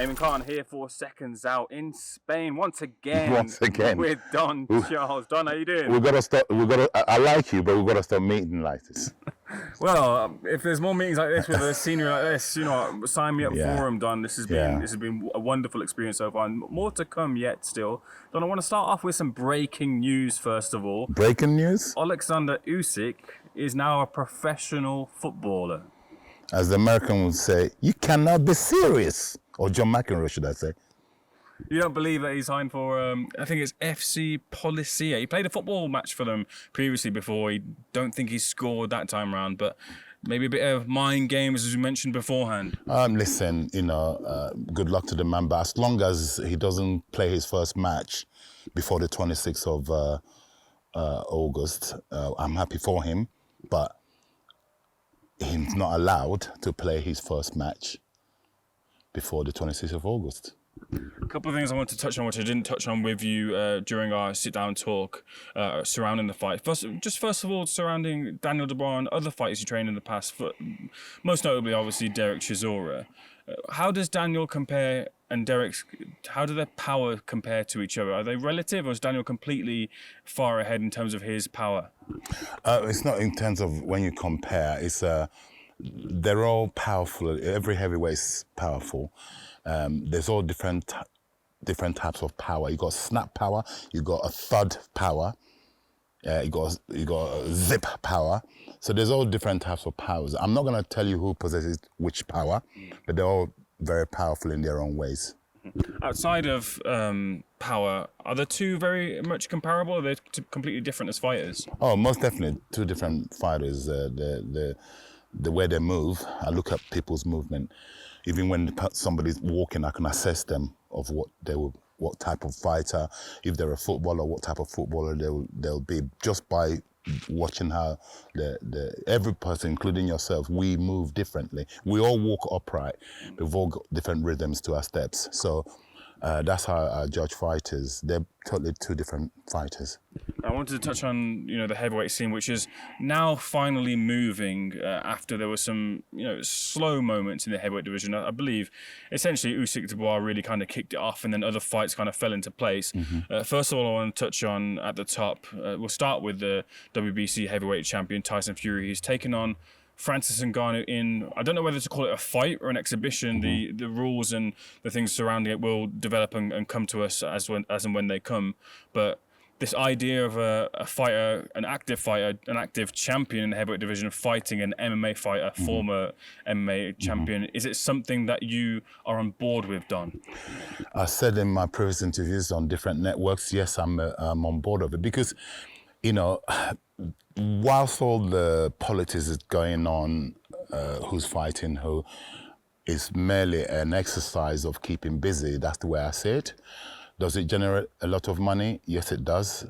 Ayman Khan here for Seconds Out in Spain once again. With Don Charles. Don, how you doing? We've got to stop. I like you, but we've got to stop meeting like this. Well, if there's more meetings like this with a senior like this, sign me up for them, Don. This has been a wonderful experience so far, and more to come yet. Still, Don, I want to start off with some breaking news first of all. Breaking news? Alexander Usyk is now a professional footballer. As the American would say, you cannot be serious. Or John McEnroe, should I say. You don't believe that he signed for, I think it's FC Policia. He played a football match for them previously before. He don't think he scored that time around, but maybe a bit of mind games, as you mentioned beforehand. Listen, good luck to the man, but as long as he doesn't play his first match before the 26th of August, I'm happy for him, but he's not allowed to play his first match before the 26th of August. A couple of things I want to touch on, which I didn't touch on with you during our sit-down talk surrounding the fight. First of all, surrounding Daniel de Bruyn, other fighters you trained in the past, most notably, obviously, Derek Chisora. How does Daniel compare and Derek's, how do their power compare to each other? Are they relative, or is Daniel completely far ahead in terms of his power? It's not in terms of when you compare. It's they're all powerful. Every heavyweight is powerful. There's all different types of power. You got snap power. You got a thud power. You got a zip power. So there's all different types of powers. I'm not going to tell you who possesses which power, but they're all very powerful in their own ways. Outside of power, are the two very much comparable, or are they completely different as fighters? Oh, most definitely. Two different fighters. The way they move, I look at people's movement. Even when somebody's walking, I can assess them of what type of fighter, if they're a footballer, what type of footballer they'll be, just by watching how every person, including yourself, we move differently. We all walk upright. We've all got different rhythms to our steps. So that's how I judge fighters. They're totally two different fighters. I wanted to touch on the heavyweight scene, which is now finally moving after there were some slow moments in the heavyweight division. I believe essentially Usyk de Bruyn really kind of kicked it off, and then other fights kind of fell into place. First of all, I want to touch on at the top. We'll start with the WBC heavyweight champion Tyson Fury. He's taken on Francis Ngannou in, I don't know whether to call it a fight or an exhibition. The rules and the things surrounding it will develop and come to us as and when they come. But this idea of a fighter, an active champion in the heavyweight division, fighting an MMA fighter, former MMA champion, is it something that you are on board with, Don? I said in my previous interviews on different networks, yes, I'm on board of it, because, whilst all the politics is going on, who's fighting who, is merely an exercise of keeping busy. That's the way I see it. Does it generate a lot of money? Yes, it does.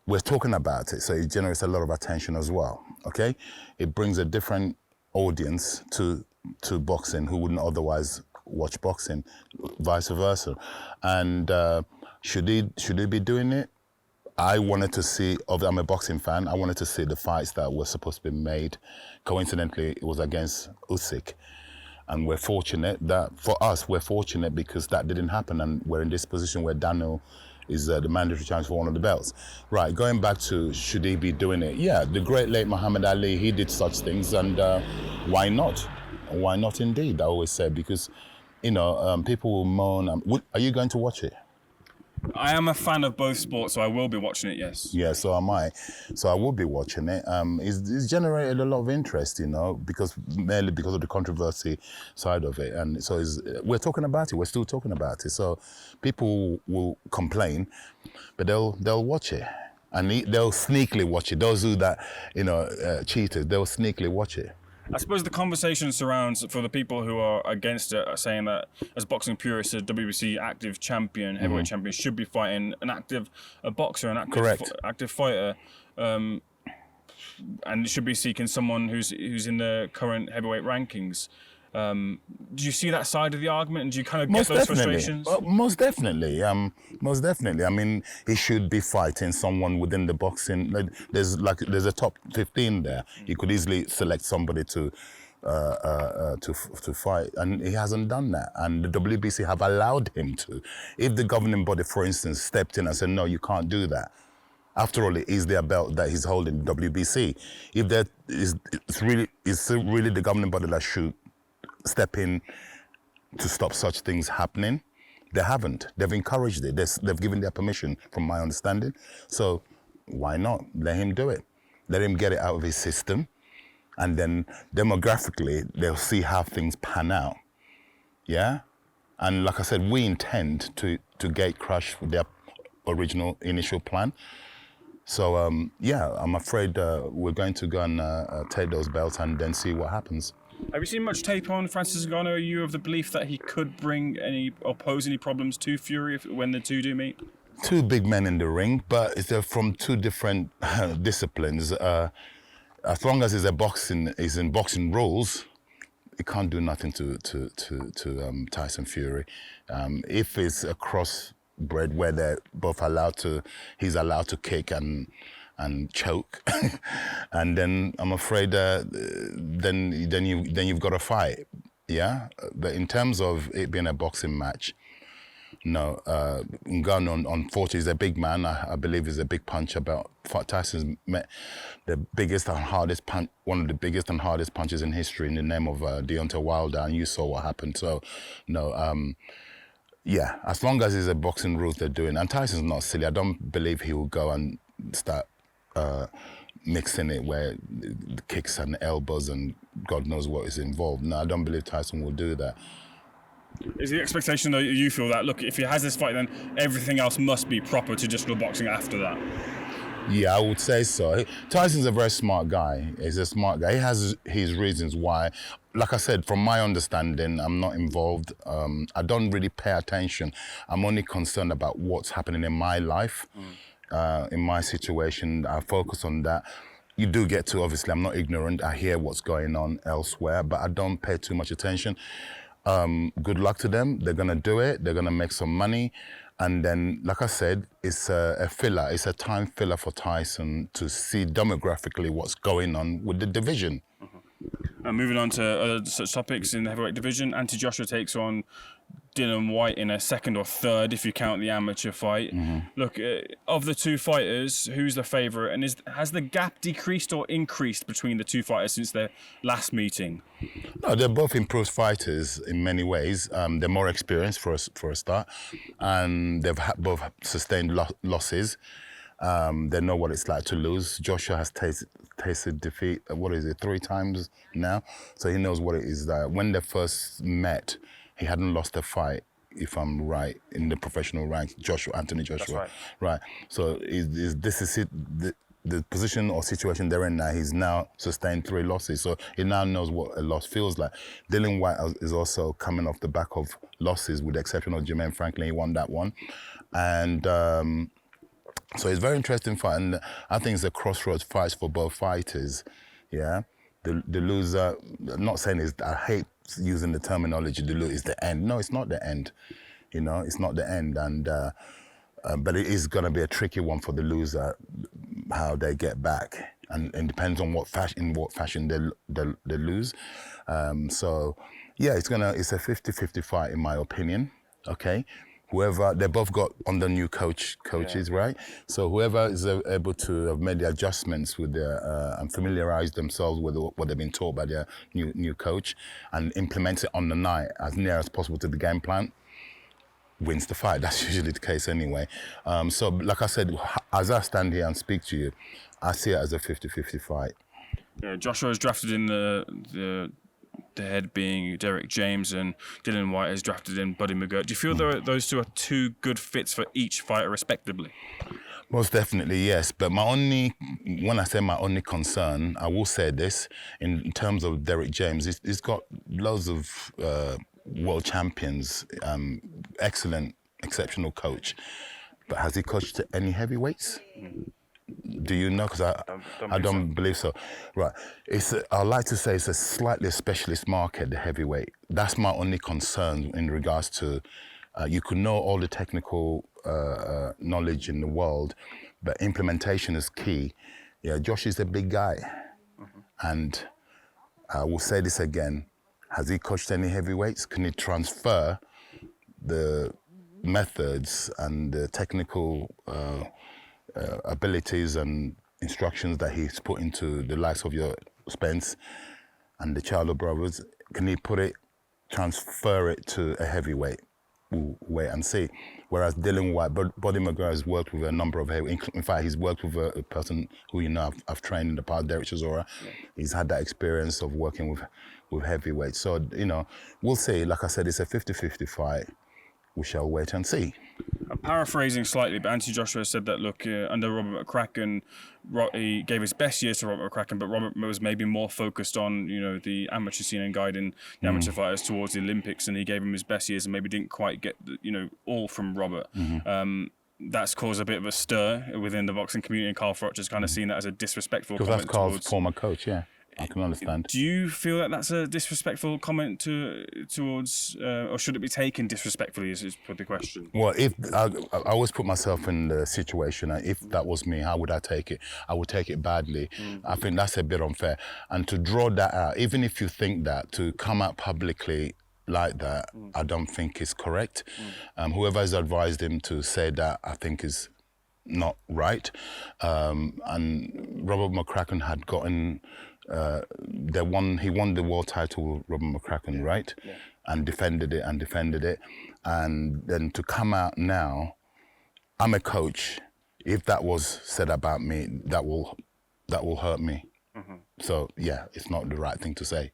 We're talking about it, so it generates a lot of attention as well, okay? It brings a different audience to boxing who wouldn't otherwise watch boxing, vice versa. And should he be doing it? I wanted to see, I'm a boxing fan, I wanted to see the fights that were supposed to be made. Coincidentally, it was against Usyk. And we're fortunate we're fortunate because that didn't happen, and we're in this position where Daniel is the mandatory challenge for one of the belts. Right, going back to should he be doing it? Yeah, the great late Muhammad Ali, he did such things, and why not? Why not indeed, I always say, because, people will moan. Are you going to watch it? I am a fan of both sports, so I will be watching it, yes. Yeah, so am I. So I will be watching it. It's generated a lot of interest, merely because of the controversy side of it. And so we're talking about it. We're still talking about it. So people will complain, but they'll watch it. And they'll sneakily watch it. Those who cheaters, they'll sneakily watch it. I suppose the conversation surrounds, for the people who are against it, are saying that as boxing purists, a WBC active champion, heavyweight champion, should be fighting a boxer, an active fighter, and should be seeking someone who's in the current heavyweight rankings. Do you see that side of the argument, and do you kind of get those frustrations? Most definitely. I mean, he should be fighting someone within the boxing. There's a top 15 there. You could easily select somebody to to fight, and he hasn't done that. And the WBC have allowed him to. If the governing body, for instance, stepped in and said, no, you can't do that. After all, it is their belt that he's holding, the WBC. If that is, it's really the governing body that should step in to stop such things happening. They haven't. They've encouraged it. They've given their permission, from my understanding. So why not? Let him do it. Let him get it out of his system. And then demographically, they'll see how things pan out. Yeah? And like I said, we intend to gate crash their original initial plan. So, yeah, I'm afraid we're going to go and take those belts and then see what happens. Have you seen much tape on Francis Ngannou? Are you of the belief that he could bring any or pose any problems to Fury when the two do meet? Two big men in the ring, but they're from two different disciplines. As long as is in boxing rules, it can't do nothing to Tyson Fury. If it's a crossbred where they're both he's allowed to kick and choke, and then I'm afraid then you've got to fight, yeah. But in terms of it being a boxing match, no. Ngannou, unfortunately, is a big man. I believe he's a big puncher. But Tyson's met the biggest and hardest punch, one of the biggest and hardest punches in history in the name of Deontay Wilder, and you saw what happened. So, no. Yeah, as long as it's a boxing rules they're doing, and Tyson's not silly. I don't believe he will go and start mixing it where the kicks and elbows and God knows what is involved. No, I don't believe Tyson will do that. Is the expectation that you feel that, look, if he has this fight, then everything else must be proper traditional boxing after that? Yeah, I would say so. Tyson's a very smart guy. He's a smart guy. He has his reasons why. Like I said, from my understanding, I'm not involved. I don't really pay attention. I'm only concerned about what's happening in my life, in my situation. I focus on that. You do get to, obviously, I'm not ignorant. I hear what's going on elsewhere, but I don't pay too much attention. Good luck to them. They're going to do it. They're going to make some money. And then, like I said, it's a filler. It's a time filler for Tyson to see demographically what's going on with the division. Moving on to other such topics in the heavyweight division, Anthony Joshua takes on Dillian Whyte in a second or third, if you count the amateur fight. Look, of the two fighters, who's the favourite? And has the gap decreased or increased between the two fighters since their last meeting? No, they're both improved fighters in many ways. They're more experienced for a start, and they've both sustained losses. They know what it's like to lose. Joshua has tasted defeat, 3 times now? So he knows what it is like. When they first met, he hadn't lost a fight, if I'm right, in the professional ranks. Anthony Joshua. That's right. Right. So this is it. The position or situation they're in now, he's now sustained 3 losses. So he now knows what a loss feels like. Dillian Whyte is also coming off the back of losses, with the exception of Jermaine Franklin. He won that one. And so it's a very interesting fight. And I think it's a crossroads fight for both fighters. Yeah. The loser, I'm not saying I hate using the terminology, the loser is the end. No, it's not the end. You know, it's not the end. And but it is going to be a tricky one for the loser, how they get back, and depends on what fashion they lose. So yeah, it's a 50-50 fight in my opinion. Okay, they both got under new coaches, right? So whoever is able to have made the adjustments with and familiarize themselves with what they've been taught by their new coach, and implement it on the night as near as possible to the game plan, wins the fight. That's usually the case anyway. So like I said, as I stand here and speak to you, I see it as a 50-50 fight. Yeah, Joshua is drafted in the head being Derek James, and Dillian Whyte is drafted in Buddy McGirt. Do you feel those two are two good fits for each fighter respectively? Most definitely, yes. But when I say my only concern, I will say this, in terms of Derek James, he's got loads of world champions, excellent, exceptional coach. But has he coached any heavyweights? Do you know? Because I don't believe so. Right. I like to say it's a slightly specialist market, the heavyweight. That's my only concern in regards to, you could know all the technical knowledge in the world, but implementation is key. Yeah, Josh is a big guy. And I will say this again. Has he coached any heavyweights? Can he transfer the methods and the technical abilities and instructions that he's put into the likes of your Spence and the Charlo brothers? Can he transfer it to a heavyweight? We'll wait and see. Whereas Dillian Whyte, Buddy McGraw has worked with a number of heavyweights. In fact, he's worked with a person who I've trained in the past, Derek Chisora. Yeah. He's had that experience of working with heavyweights. So, we'll see. Like I said, it's a 50-50 fight. We shall wait and see. I'm paraphrasing slightly, but Anthony Joshua said that, look, under Robert McCracken, he gave his best years to Robert McCracken, but Robert was maybe more focused on, the amateur scene and guiding the amateur fighters towards the Olympics, and he gave him his best years and maybe didn't quite get, all from Robert. That's caused a bit of a stir within the boxing community, and Carl Froch has kind of seen that as a disrespectful comment. Because that's Carl's former coach, yeah. I can understand. Do you feel that that's a disrespectful comment towards, or should it be taken disrespectfully? Is the question. Well, if I always put myself in the situation, if that was me, how would I take it? I would take it badly. I think that's a bit unfair. And to draw that out, even if you think that, to come out publicly like that, I don't think is correct. Whoever has advised him to say that, I think is not right. And Robert McCracken had gotten. He won the world title with Robert McCracken, right? Yeah. And defended it. And then to come out now, I'm a coach. If that was said about me, that will hurt me. So yeah, it's not the right thing to say.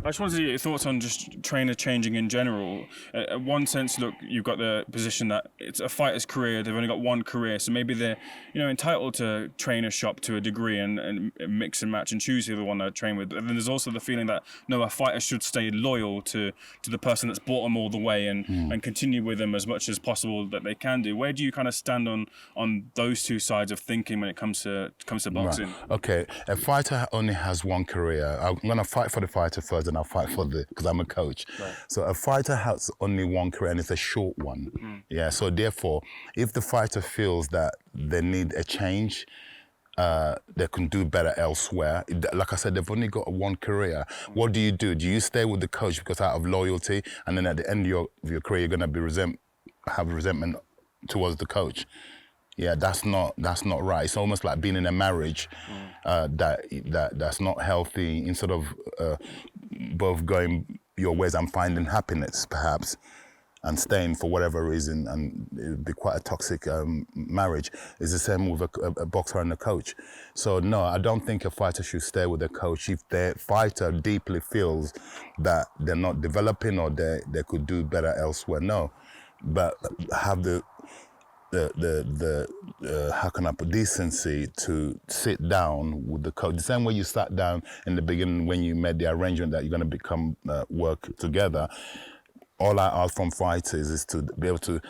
I just wanted to get your thoughts on just trainer changing in general. In one sense, look, you've got the position that it's a fighter's career. They've only got one career, so maybe they're entitled to train a shop to a degree and mix and match and choose who they want to train with. And then there's also the feeling that no, a fighter should stay loyal to the person that's brought them all the way and continue with them as much as possible that they can do. Where do you kind of stand on those two sides of thinking when it comes to boxing? Right. Okay, a fighter only has one career. I'm gonna fight for the fighter first, and I'll fight because I'm a coach. Right. So a fighter has only one career, and it's a short one. Yeah. So therefore, if the fighter feels that they need a change, they can do better elsewhere. Like I said, they've only got one career. What do? Do you stay with the coach because out of loyalty, and then at the end of your career, you're gonna have resentment towards the coach? Yeah, that's not right. It's almost like being in a marriage that's not healthy. Instead of both going your ways and finding happiness, perhaps, and staying for whatever reason, and it would be quite a toxic marriage. It's the same with a boxer and a coach. So no, I don't think a fighter should stay with a coach if the fighter deeply feels that they're not developing or they could do better elsewhere. No, but have the how can I put decency to sit down with the coach. The same way you sat down in the beginning when you made the arrangement that you're going to work together. All I ask from fighters is to be able to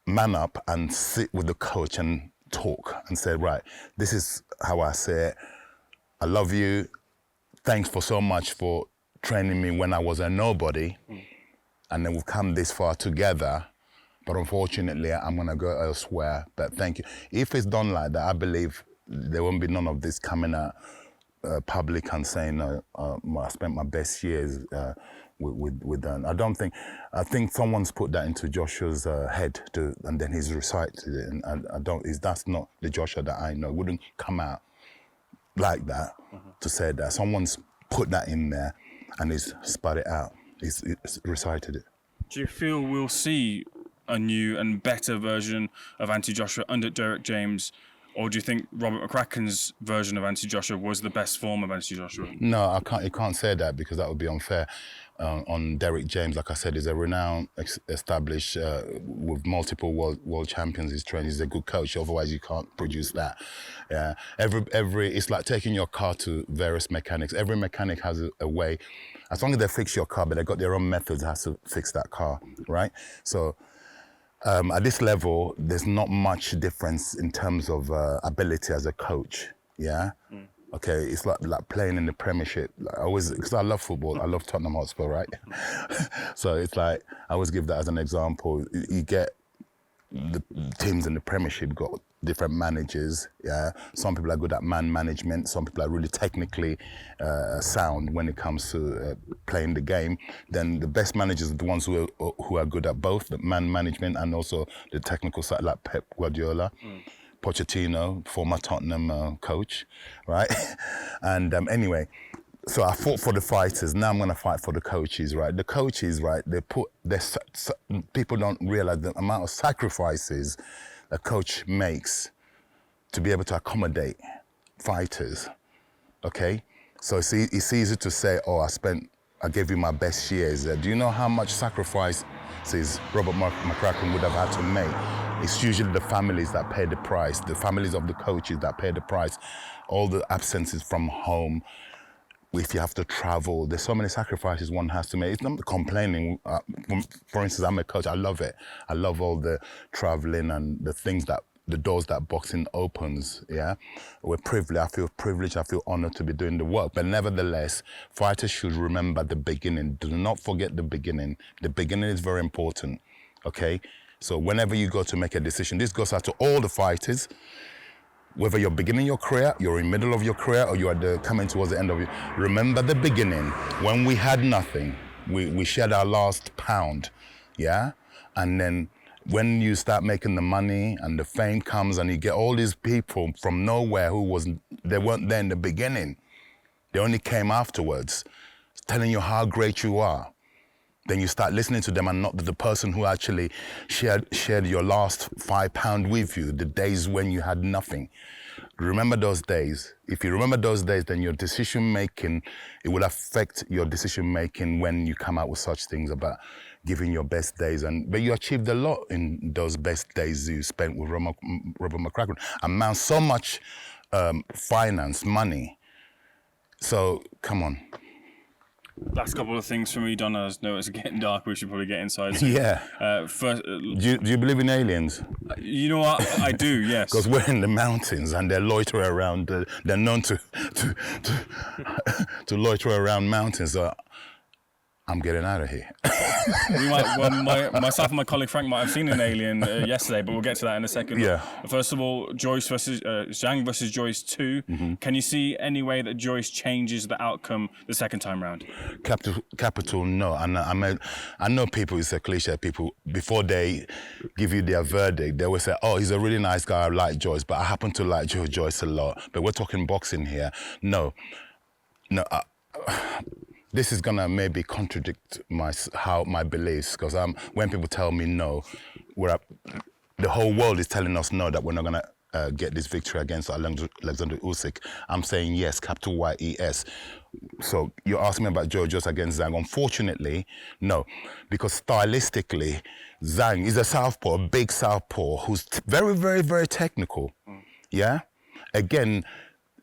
man up and sit with the coach and talk and say, right, this is how I say it. I love you. Thanks for so much for training me when I was a nobody. And then we've come this far together. But unfortunately, I'm going to go elsewhere. But thank you. If it's done like that, I believe there won't be none of this coming out public and saying, I spent my best years with them. I think someone's put that into Joshua's head, and then he's recited it. And that's not the Joshua that I know. It wouldn't come out like that to say that. Someone's put that in there and he's spat it out. He's recited it. Do you feel we'll see a new and better version of Anthony Joshua under Derek James, or do you think Robert McCracken's version of Anthony Joshua was the best form of Anthony Joshua? No, you can't say that because that would be unfair on Derek James. Like I said, he's a renowned, established, with multiple world champions. He's a good coach. Otherwise, you can't produce that. Yeah, it's like taking your car to various mechanics. Every mechanic has a way. As long as they fix your car, but they got their own methods how to fix that car, right? So. At this level, there's not much difference in terms of ability as a coach, yeah? Okay, it's like playing in the Premiership. Because I love football, I love Tottenham Hotspur, right? So it's like, I always give that as an example. You get the teams in the Premiership got different managers. Yeah, some people are good at man management. Some people are really technically sound when it comes to playing the game. Then the best managers are the ones who are good at both the man management and also the technical side, like Pep Guardiola. Pochettino, former Tottenham coach, right? And anyway, so I fought for the fighters. Now I'm going to fight for the coaches, right? The coaches, right? People don't realize the amount of sacrifices a coach makes to be able to accommodate fighters. Okay, so it's easy to say, "Oh, I gave you my best years." Do you know how much sacrifices Robert McCracken would have had to make? It's usually the families that pay the price, the families of the coaches that pay the price, all the absences from home. If you have to travel, there's so many sacrifices one has to make. It's not complaining. For instance, I'm a coach. I love it. I love all the traveling and the doors that boxing opens. Yeah, we're privileged. I feel privileged. I feel honored to be doing the work. But nevertheless, fighters should remember the beginning. Do not forget the beginning. The beginning is very important. Okay. So whenever you go to make a decision, this goes out to all the fighters. Whether you're beginning your career, you're in the middle of your career, or you're coming towards the end of it, remember the beginning. When we had nothing, we shared our last pound, yeah? And then when you start making the money and the fame comes and you get all these people from nowhere they weren't there in the beginning. They only came afterwards, telling you how great you are. Then you start listening to them and not the person who actually shared your last £5 with you, the days when you had nothing. Remember those days. If you remember those days, then your decision making, it will affect your decision making when you come out with such things about giving your best days. But you achieved a lot in those best days you spent with Robert McCracken. Amount so much finance, money. So come on. Last couple of things for me, Don. I know it's getting dark. We should probably get inside soon. Yeah. First, do you believe in aliens? You know what? I do, yes. Because we're in the mountains and they're loitering around. They're known to loiter around mountains. So I'm getting out of here. Myself and my colleague Frank might have seen an alien yesterday, but we'll get to that in a second. Yeah. First of all, Joyce versus Zhang versus Joyce 2. Mm-hmm. Can you see any way that Joyce changes the outcome the second time round? Capital, no. And I know people, it's a cliche, people, before they give you their verdict, they will say, "Oh, he's a really nice guy, I like Joyce, but I happen to like Joe Joyce a lot." But we're talking boxing here. No. This is gonna maybe contradict my beliefs, because when people tell me no, the whole world is telling us no, that we're not gonna get this victory against Alexander Usyk. I'm saying yes, capital Y-E-S. So you're asking me about Joe Joyce against Zhang. Unfortunately, no, because stylistically, Zhang is a southpaw, a big southpaw who's very, very, very technical. Yeah, again.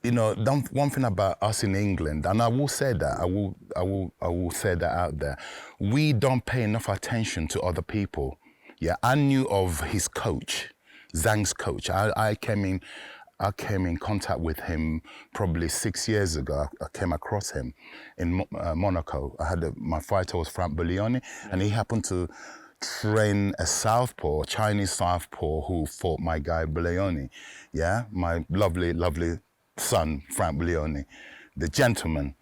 You know, one thing about us in England, and I will say that, I will say that out there, we don't pay enough attention to other people. Yeah, I knew of his coach, Zhang's coach. I came in contact with him probably 6 years ago. I came across him in Monaco. My fighter was Frank Buglioni, and he happened to train a southpaw, Chinese southpaw, who fought my guy Buglioni. Yeah, my lovely, lovely son, Frank Buglioni, the gentleman.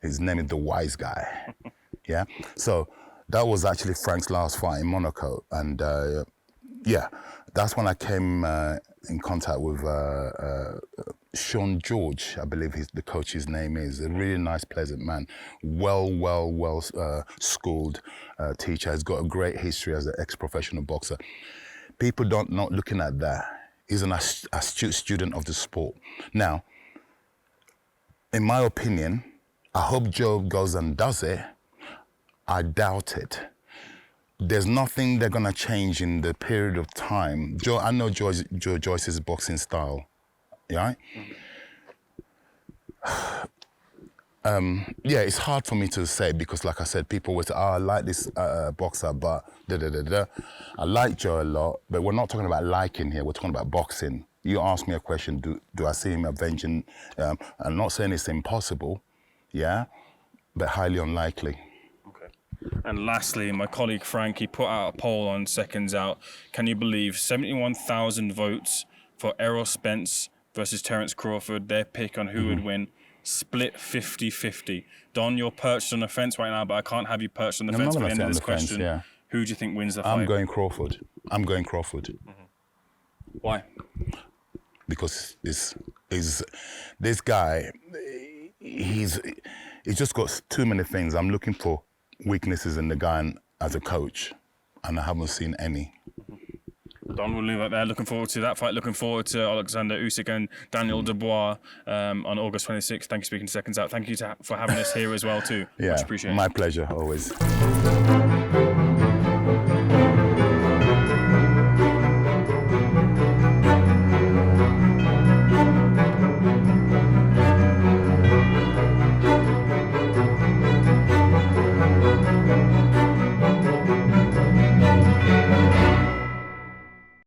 His name is the wise guy. Yeah, so that was actually Frank's last fight in Monaco, and yeah, that's when I came in contact with Sean George, I believe the coach's name is. A really nice, pleasant man, well schooled teacher. Has got a great history as an ex-professional boxer. People not looking at that. He's an astute student of the sport. Now, in my opinion, I hope Joe goes and does it. I doubt it. There's nothing they're gonna change in the period of time. I know Joe Joyce's boxing style, right? Yeah, it's hard for me to say because, like I said, people will say, "Oh, I like this boxer, but da-da-da-da." I like Joe a lot, but we're not talking about liking here. We're talking about boxing. You ask me a question, do I see him avenging? I'm not saying it's impossible, yeah, but highly unlikely. Okay. And lastly, my colleague Frank, he put out a poll on Seconds Out. Can you believe 71,000 votes for Errol Spence versus Terence Crawford? Their pick on who would win, split 50-50. Don, you're perched on the fence right now, but I can't have you perched on the fence for the end of this question. Who do you think wins the fight? I'm going Crawford. Why? Because this guy, he's just got too many things. I'm looking for weaknesses in the guy as a coach, and I haven't seen any. Don, we'll leave it there. Looking forward to that fight. Looking forward to Alexander Usyk and Daniel de Bruyn on August 26th. Thank you for speaking to Seconds Out. Thank you for having us here as well too. Yeah, much appreciated. My pleasure, always.